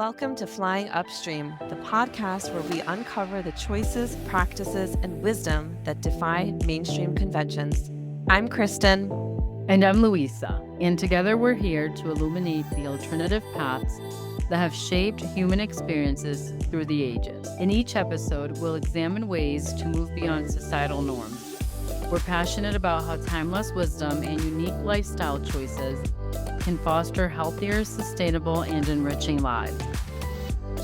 Welcome to Flying Upstream, the podcast where we uncover the choices, practices, and wisdom that defy mainstream conventions. I'm Kristen. And I'm Louisa. And together we're here to illuminate the alternative paths that have shaped human experiences through the ages. In each episode, we'll examine ways to move beyond societal norms. We're passionate about how timeless wisdom and unique lifestyle choices can foster healthier, sustainable, and enriching lives.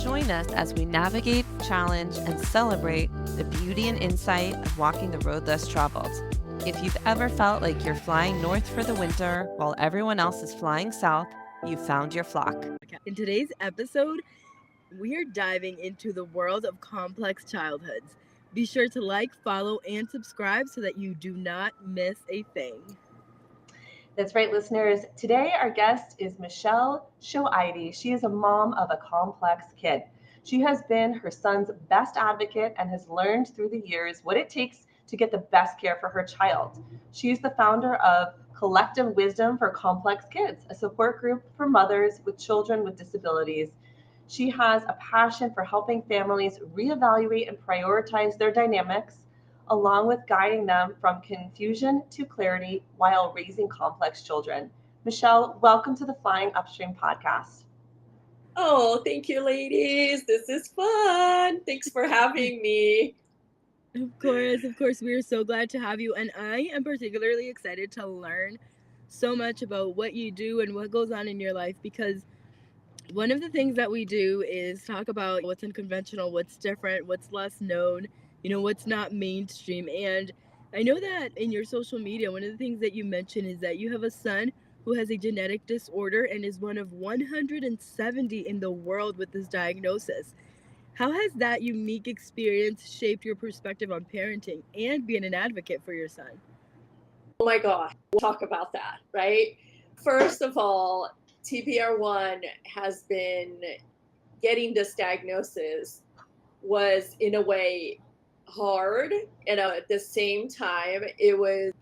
Join us as we navigate, challenge, and celebrate the beauty and insight of walking the road less traveled. If you've ever felt like you're flying north for the winter while everyone else is flying south, you've found your flock. In today's episode, we're diving into the world of complex childhoods. Be sure to like, follow, and subscribe so that you do not miss a thing. That's right, listeners. Today, our guest is Michelle Choairy. She is a mom of a complex kid. She has been her son's best advocate and has learned through the years what it takes to get the best care for her child. She is the founder of Collective Wisdom for Complex Kids, a support group for mothers with children with disabilities. She has a passion for helping families reevaluate and prioritize their dynamics, along with guiding them from confusion to clarity while raising complex children. Michelle, welcome to the Flying Upstream podcast. Oh, thank you, ladies. This is fun. Thanks for having me. Of course. We are so glad to have you. And I am particularly excited to learn so much about what you do and what goes on in your life, because one of the things that we do is talk about what's unconventional, what's different, what's less known, what's not mainstream. And I know that in your social media, one of the things that you mentioned is that you have a son who has a genetic disorder and is one of 170 in the world with this diagnosis. How has that unique experience shaped your perspective on parenting and being an advocate for your son? Oh my gosh, we'll talk about that, right? First of all, TBR1 has been getting this diagnosis was in a way hard, and at the same time it was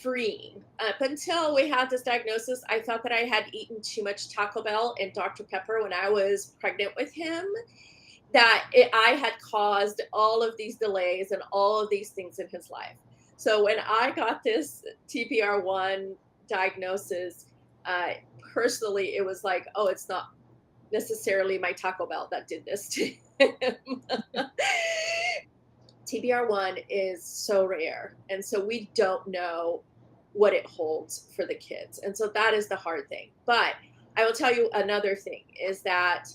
freeing. Up until we had this diagnosis, I thought that I had eaten too much Taco Bell and Dr. Pepper when I was pregnant with him, I had caused all of these delays and all of these things in his life. So when I got this TBR1 diagnosis, personally, it was like, oh, it's not necessarily my Taco Bell that did this to him. TBR1 is so rare, and so we don't know what it holds for the kids. And so that is the hard thing. But I will tell you another thing is that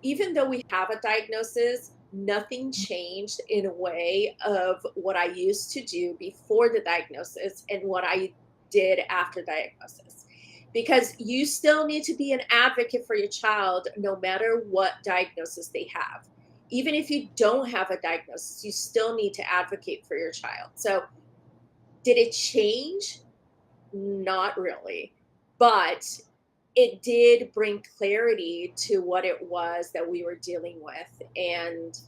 even though we have a diagnosis, nothing changed in a way of what I used to do before the diagnosis and what I did after diagnosis. Because you still need to be an advocate for your child no matter what diagnosis they have. Even if you don't have a diagnosis, you still need to advocate for your child. So did it change? Not really. But it did bring clarity to what it was that we were dealing with. And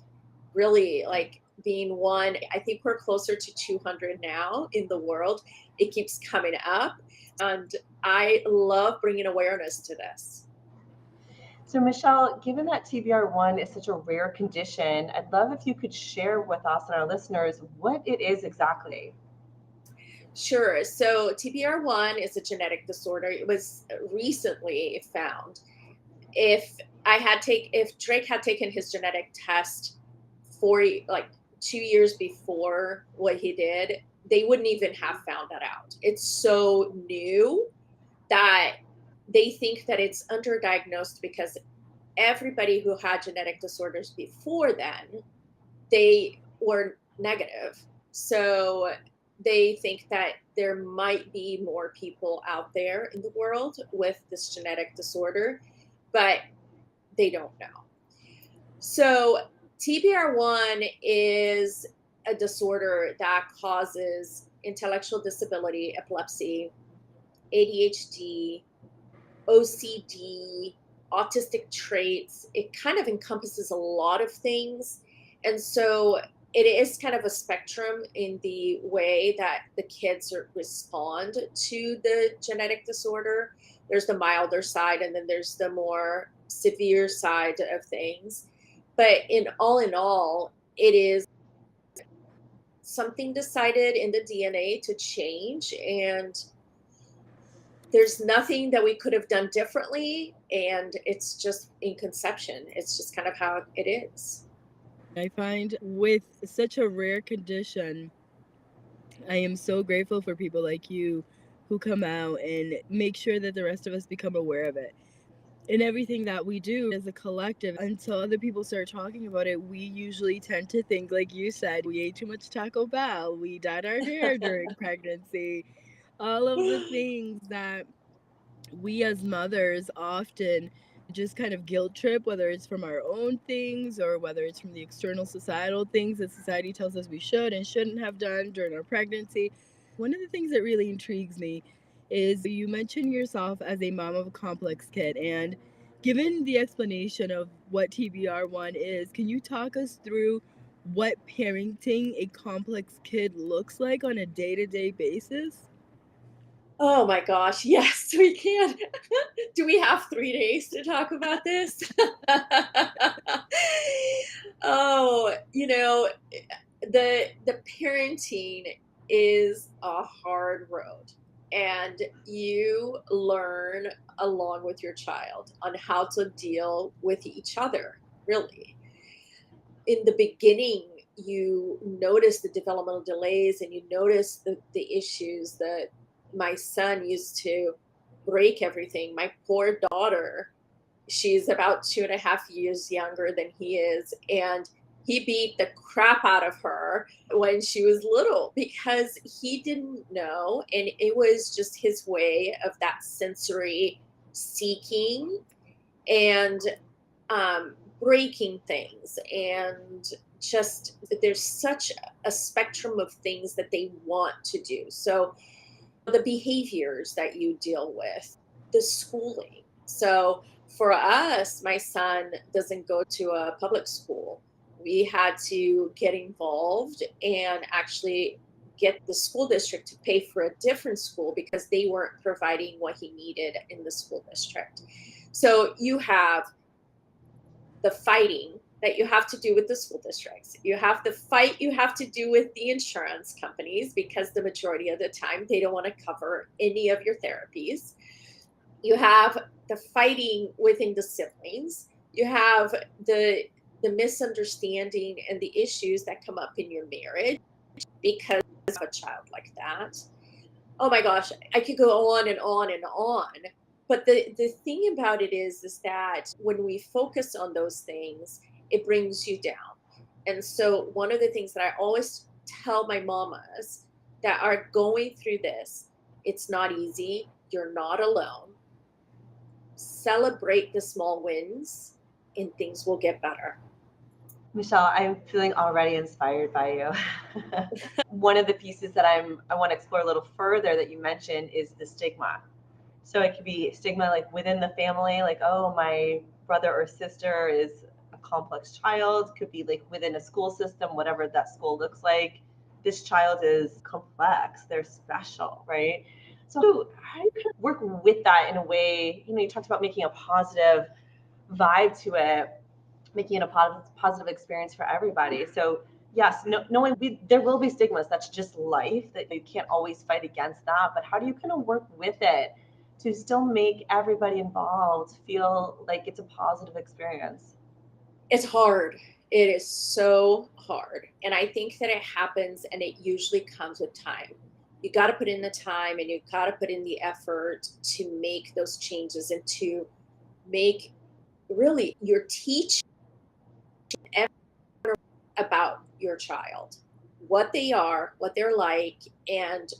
really, like, being one, I think we're closer to 200 now in the world. It keeps coming up. And I love bringing awareness to this. So Michelle, given that TBR1 is such a rare condition, I'd love if you could share with us and our listeners what it is exactly. Sure. So TBR1 is a genetic disorder. It was recently found. If Drake had taken his genetic test 2 years before what he did, they wouldn't even have found that out. It's so new that they think that it's underdiagnosed because everybody who had genetic disorders before then, they were negative. So they think that there might be more people out there in the world with this genetic disorder, but they don't know. So TBR1 is a disorder that causes intellectual disability, epilepsy, ADHD, OCD, autistic traits. It kind of encompasses a lot of things. And so it is kind of a spectrum in the way that the kids respond to the genetic disorder. There's the milder side, and then there's the more severe side of things. But in all, it is something decided in the DNA to change, and there's nothing that we could have done differently, and it's just in conception. It's just kind of how it is. I find with such a rare condition, I am so grateful for people like you who come out and make sure that the rest of us become aware of it. In everything that we do as a collective, until other people start talking about it, we usually tend to think, like you said, we ate too much Taco Bell, we dyed our hair during pregnancy, all of the things that we as mothers often just kind of guilt trip, whether it's from our own things or whether it's from the external societal things that society tells us we should and shouldn't have done during our pregnancy. One of the things that really intrigues me is you mentioned yourself as a mom of a complex kid. And given the explanation of what TBR1 is, can you talk us through what parenting a complex kid looks like on a day to day basis? Oh my gosh, yes, we can. Do we have 3 days to talk about this? Oh, the parenting is a hard road, and you learn along with your child on how to deal with each other, really. In the beginning, you notice the developmental delays, and you notice the issues that my son used to break everything. My poor daughter, she's about 2.5 years younger than he is, and he beat the crap out of her when she was little because he didn't know, and it was just his way of that sensory seeking and breaking things. And just there's such a spectrum of things that they want to do. So the behaviors that you deal with, the schooling. So for us, my son doesn't go to a public school. We had to get involved and actually get the school district to pay for a different school because they weren't providing what he needed in the school district. So you have the fighting that you have to do with the school districts. You have the fight you have to do with the insurance companies because the majority of the time they don't want to cover any of your therapies. You have the fighting within the siblings. You have the misunderstanding and the issues that come up in your marriage because of a child like that. Oh my gosh, I could go on and on and on. But the thing about it is that when we focus on those things, it brings you down. And so one of the things that I always tell my mamas that are going through this, it's not easy. You're not alone. Celebrate the small wins and things will get better. Michelle, I'm feeling already inspired by you. One of the pieces that I want to explore a little further that you mentioned is the stigma. So it could be stigma like within the family, like, oh, my brother or sister is a complex child. Could be like within a school system, whatever that school looks like. This child is complex. They're special, right? So how do you work with that in a way? You talked about making a positive vibe to it, making it a positive experience for everybody. So yes, knowing there will be stigmas. That's just life. That you can't always fight against that. But how do you kind of work with it to still make everybody involved feel like it's a positive experience? It's hard. It is so hard. And I think that it happens and it usually comes with time. You got to put in the time and you got to put in the effort to make those changes and to make really your teach about your child, what they are, what they're like, and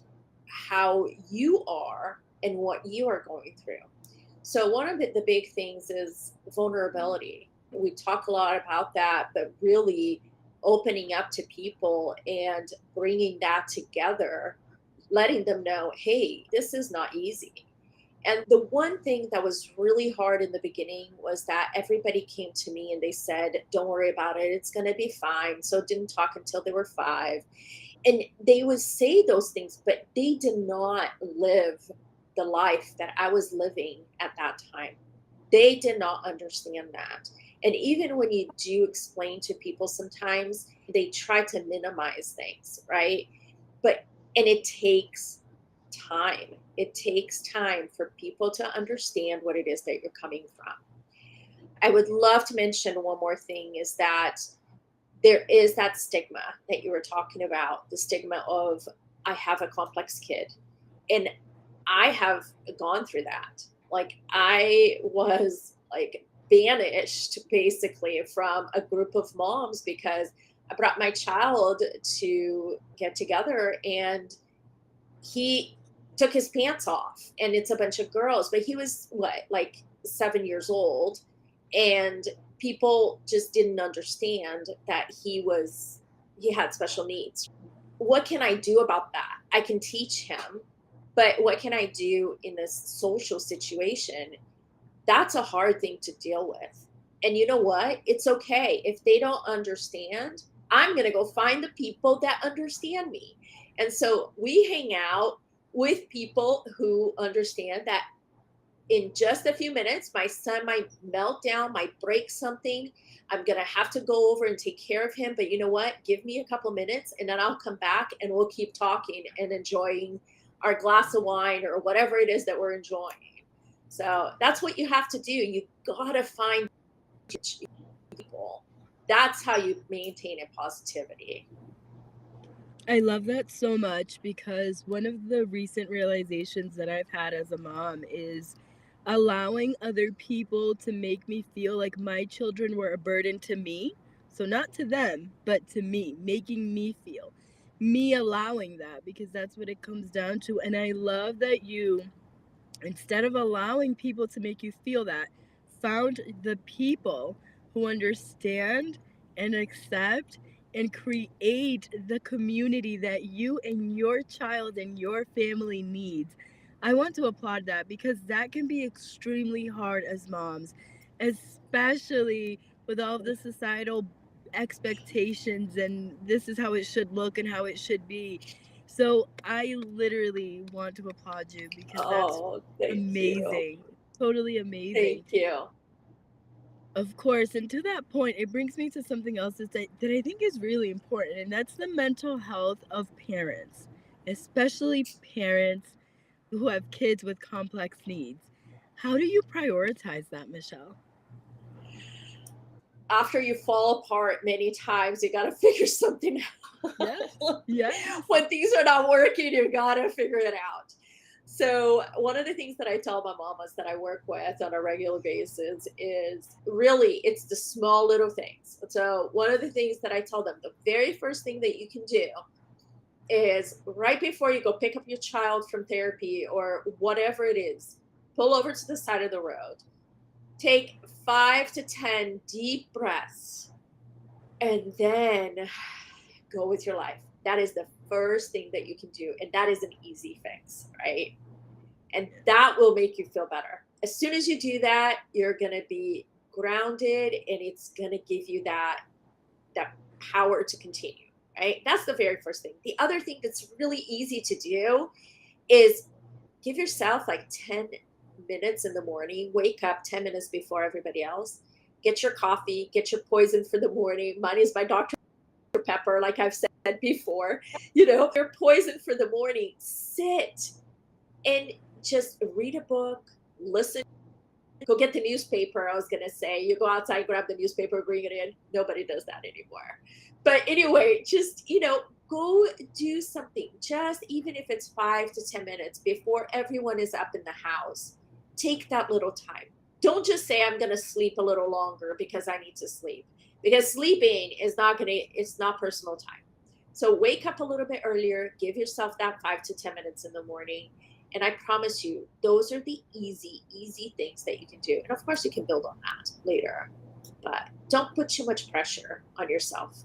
how you are and what you are going through. So, one of the big things is vulnerability. We talk a lot about that, but really opening up to people and bringing that together, letting them know, hey, this is not easy. And the one thing that was really hard in the beginning was that everybody came to me and they said, don't worry about it. It's going to be fine. So didn't talk until they were 5. And they would say those things, but they did not live the life that I was living at that time. They did not understand that. And even when you do explain to people, sometimes they try to minimize things, right? But, and it takes time. It takes time for people to understand what it is that you're coming from. I would love to mention one more thing is that there is that stigma that you were talking about, the stigma of, I have a complex kid. And I have gone through that. Like, I was like banished basically from a group of moms because I brought my child to get together, and he took his pants off, and it's a bunch of girls, but he was what, like 7 years old, and people just didn't understand that he had special needs. What can I do about that? I can teach him, but what can I do in this social situation? That's a hard thing to deal with. And you know what? It's okay. If they don't understand, I'm going to go find the people that understand me. And so we hang out with people who understand that in just a few minutes, my son might melt down, might break something. I'm going to have to go over and take care of him. But you know what? Give me a couple minutes and then I'll come back and we'll keep talking and enjoying our glass of wine or whatever it is that we're enjoying. So that's what you have to do. You got to find people. That's how you maintain a positivity. I love that so much because one of the recent realizations that I've had as a mom is allowing other people to make me feel like my children were a burden to me. So, not to them, but to me, making me feel. Me allowing that because that's what it comes down to. And I love that you, instead of allowing people to make you feel that, found the people who understand and accept and create the community that you and your child and your family needs. I want to applaud that because that can be extremely hard as moms, especially with all of the societal expectations and this is how it should look and how it should be. So I literally want to applaud you because that's Oh, thank you. amazing. Totally amazing. Thank you. Of course, and to that point, it brings me to something else that I think is really important, and that's the mental health of parents, especially parents who have kids with complex needs. How do you prioritize that, Michelle? After you fall apart many times, you got to figure something Yes, out. yes. When things are not working, you got to figure it out. So, one of the things that I tell my mamas that I work with on a regular basis is really it's the small little things. So, one of the things that I tell them, the very first thing that you can do is right before you go pick up your child from therapy or whatever it is, pull over to the side of the road, take 5 to 10 deep breaths, and then go with your life. That is the first thing that you can do. And that is an easy fix, right? And that will make you feel better. As soon as you do that, you're going to be grounded and it's going to give you that power to continue, right? That's the very first thing. The other thing that's really easy to do is give yourself like 10 minutes in the morning, wake up 10 minutes before everybody else, get your coffee, get your poison for the morning. Mine is my Dr. Pepper, like I've said before. Your poison for the morning, sit and just read a book, listen, go get the newspaper. I was going to say, you go outside, grab the newspaper, bring it in. Nobody does that anymore. But anyway, just, go do something, just even if it's 5 to 10 minutes before everyone is up in the house. Take that little time. Don't just say, I'm going to sleep a little longer because I need to sleep. Because sleeping is it's not personal time. So wake up a little bit earlier, give yourself that 5 to 10 minutes in the morning. And I promise you, those are the easy things that you can do. And of course, you can build on that later. But don't put too much pressure on yourself.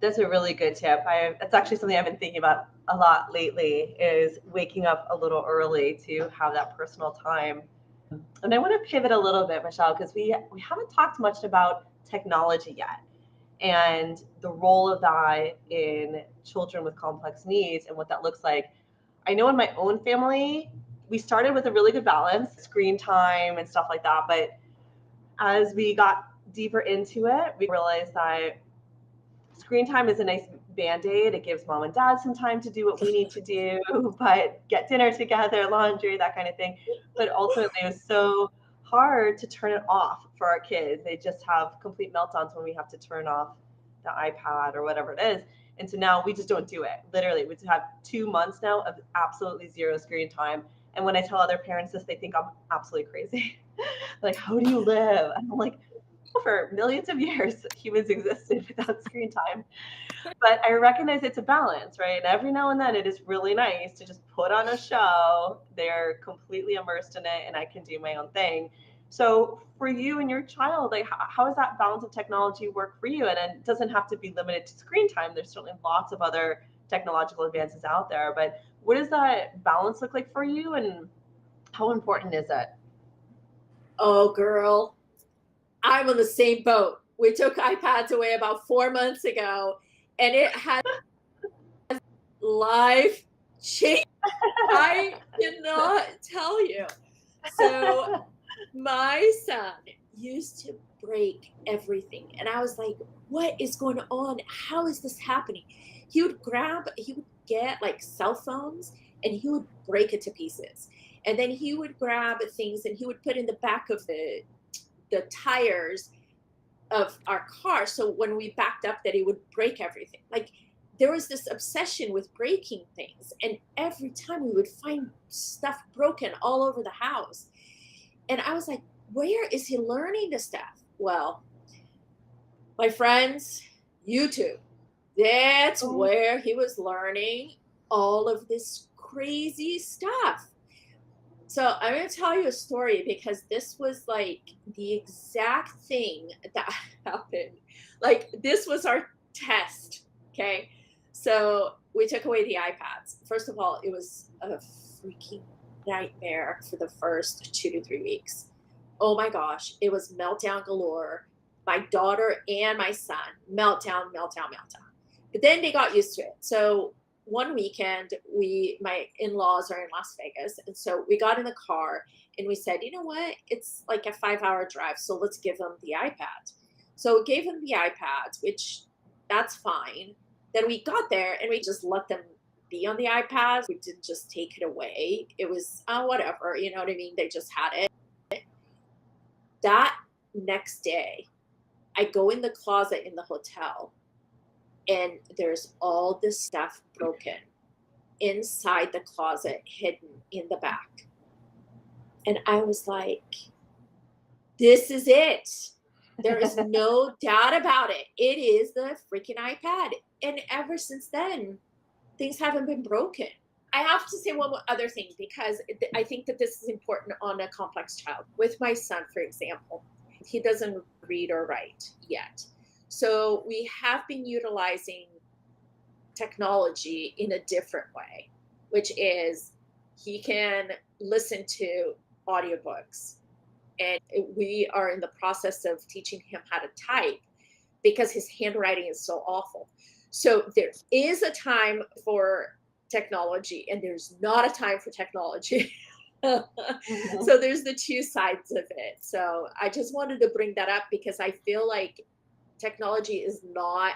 That's a really good tip. That's actually something I've been thinking about a lot lately is waking up a little early to have that personal time. And I want to pivot a little bit, Michelle, because we haven't talked much about technology yet and the role of that in children with complex needs and what that looks like. I know in my own family, we started with a really good balance, screen time and stuff like that. But as we got deeper into it, we realized that screen time is a nice band-aid. It gives mom and dad some time to do what we need to do, but get dinner together, laundry, that kind of thing. But ultimately, it was so hard to turn it off for our kids. They just have complete meltdowns when we have to turn off the iPad or whatever it is. And so now we just don't do it. Literally, we have 2 months now of absolutely zero screen time. And when I tell other parents this, they think I'm absolutely crazy. Like, how do you live? And I'm like, for millions of years, humans existed without screen time. But I recognize it's a balance, right? And every now and then it is really nice to just put on a show. They're completely immersed in it and I can do my own thing. So for you and your child, like how does that balance of technology work for you? And it doesn't have to be limited to screen time. There's certainly lots of other technological advances out there. But what does that balance look like for you and how important is it? Oh, girl, I'm on the same boat. We took iPads away about 4 months ago, and it has life changed. I cannot tell you. So my son used to break everything, and I was like, what is going on? How is this happening? He would get like cell phones and he would break it to pieces, and then he would grab things and he would put in the back of the tires of our car, so when we backed up that it would break everything. Like, there was this obsession with breaking things, and every time we would find stuff broken all over the house. And I was like, where is he learning this stuff? Well, my friends, YouTube. That's where he was learning all of this crazy stuff. So I'm going to tell you a story because this was like the exact thing that happened. Like, this was our test. Okay. So we took away the iPads. First of all, it was a freaking nightmare for the first 2 to 3 weeks. Oh my gosh. It was meltdown galore. My daughter and my son, meltdown. But then they got used to it. So one weekend, my in-laws are in Las Vegas, and so we got in the car and we said, you know what, it's like a 5-hour drive, so let's give them the iPad. So we gave them the iPads, which that's fine. Then we got there and we just let them be on the iPads. We didn't just take it away. It was whatever, you know what I mean? They just had it. That next day, I go in the closet in the hotel, and there's all this stuff broken inside the closet, hidden in the back. And I was like, this is it. There is no doubt about it. It is the freaking iPad. And ever since then, things haven't been broken. I have to say one other thing, because I think that this is important on a complex child. With my son, for example, he doesn't read or write yet. So we have been utilizing technology in a different way, which is he can listen to audiobooks. And we are in the process of teaching him how to type because his handwriting is so awful. So there is a time for technology and there's not a time for technology. So there's the two sides of it. So I just wanted to bring that up because I feel like technology is not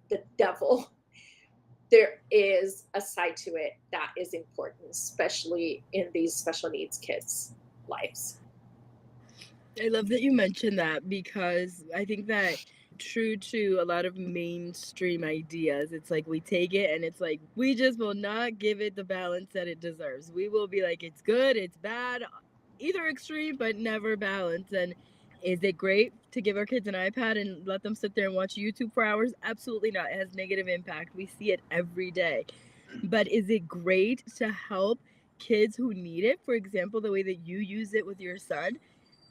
the devil. There is a side to it that is important, especially in these special needs kids' lives. I love that you mentioned that, because I think that true to a lot of mainstream ideas, it's like we take it and it's like we just will not give it the balance that it deserves. We will be like, it's good, it's bad, either extreme, but never balance. And is it great to give our kids an iPad and let them sit there and watch YouTube for hours? Absolutely not. It has negative impact. We see it every day. But is it great to help kids who need it? For example, the way that you use it with your son,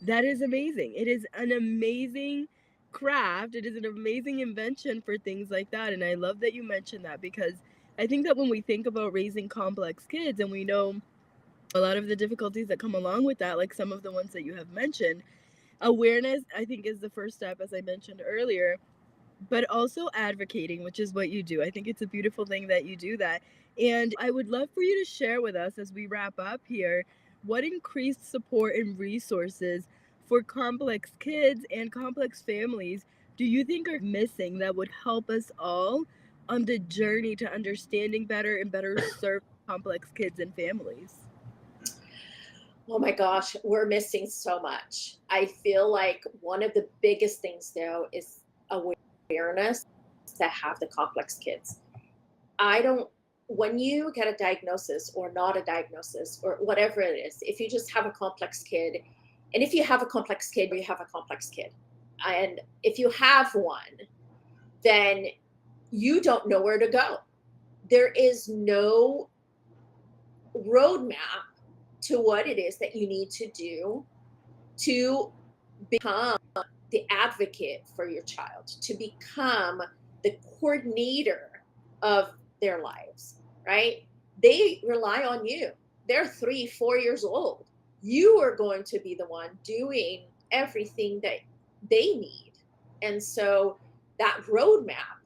that is amazing. It is an amazing craft. It is an amazing invention for things like that. And I love that you mentioned that, because I think that when we think about raising complex kids and we know a lot of the difficulties that come along with that, like some of the ones that you have mentioned, awareness, I think, is the first step, as I mentioned earlier, but also advocating, which is what you do. I think it's a beautiful thing that you do that. And I would love for you to share with us as we wrap up here, what increased support and resources for complex kids and complex families do you think are missing that would help us all on the journey to understanding better and better serve complex kids and families? Oh my gosh, we're missing so much. I feel like one of the biggest things, though, is awareness to have the complex kids. I don't, when you get a diagnosis or not a diagnosis or whatever it is, if you just have a complex kid, and if you have a complex kid, you have a complex kid. And if you have one, then you don't know where to go. There is no roadmap to what it is that you need to do to become the advocate for your child, to become the coordinator of their lives, right? They rely on you. They're 3, 4 years old. You are going to be the one doing everything that they need. And so that roadmap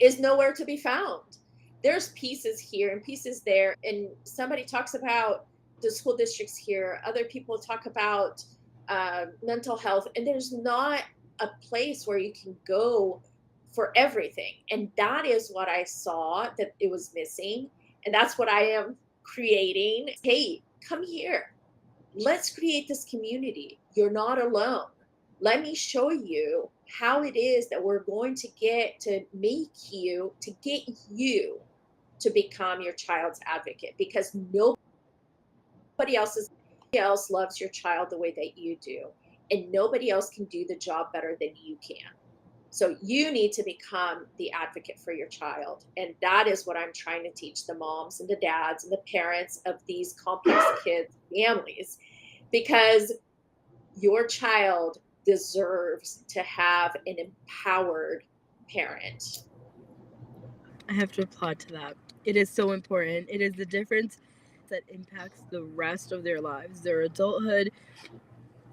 is nowhere to be found. There's pieces here and pieces there. And somebody talks about the school districts here, other people talk about mental health, and there's not a place where you can go for everything. And that is what I saw that it was missing. And that's what I am creating. Hey, come here. Let's create this community. You're not alone. Let me show you how it is that we're going to get to get you to become your child's advocate, because nobody else loves your child the way that you do, and nobody else can do the job better than you can. So you need to become the advocate for your child, and that is what I'm trying to teach the moms and the dads and the parents of these complex kids families, because your child deserves to have an empowered parent. I have to applaud to that. It is so important. It is the difference that impacts the rest of their lives, their adulthood,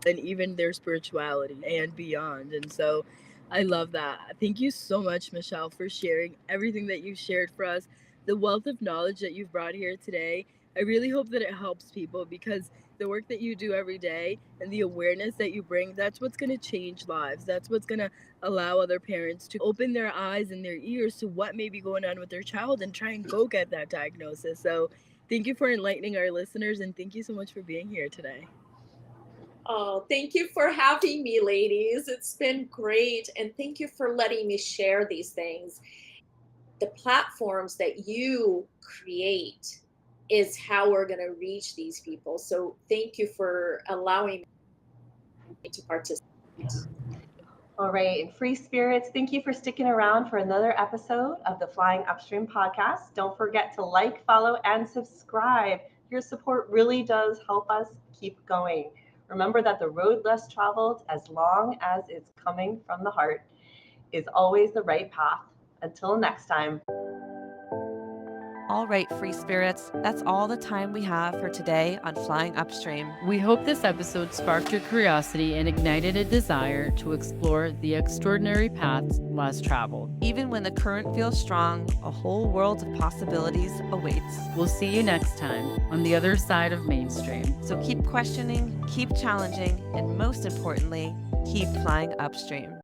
and even their spirituality and beyond. And so I love that. Thank you so much, Michelle, for sharing everything that you've shared for us, the wealth of knowledge that you've brought here today. I really hope that it helps people, because the work that you do every day and the awareness that you bring, that's what's going to change lives. That's what's going to allow other parents to open their eyes and their ears to what may be going on with their child and try and go get that diagnosis. So thank you for enlightening our listeners, and thank you so much for being here today. Oh, thank you for having me, ladies. It's been great. And thank you for letting me share these things. The platforms that you create is how we're going to reach these people. So thank you for allowing me to participate. All right, and free spirits, thank you for sticking around for another episode of the Flying Upstream podcast. Don't forget to like, follow, and subscribe. Your support really does help us keep going. Remember that the road less traveled, as long as it's coming from the heart, is always the right path. Until next time. All right, free spirits, that's all the time we have for today on Flying Upstream. We hope this episode sparked your curiosity and ignited a desire to explore the extraordinary paths less traveled. Even when the current feels strong, a whole world of possibilities awaits. We'll see you next time on the other side of mainstream. So keep questioning, keep challenging, and most importantly, keep flying upstream.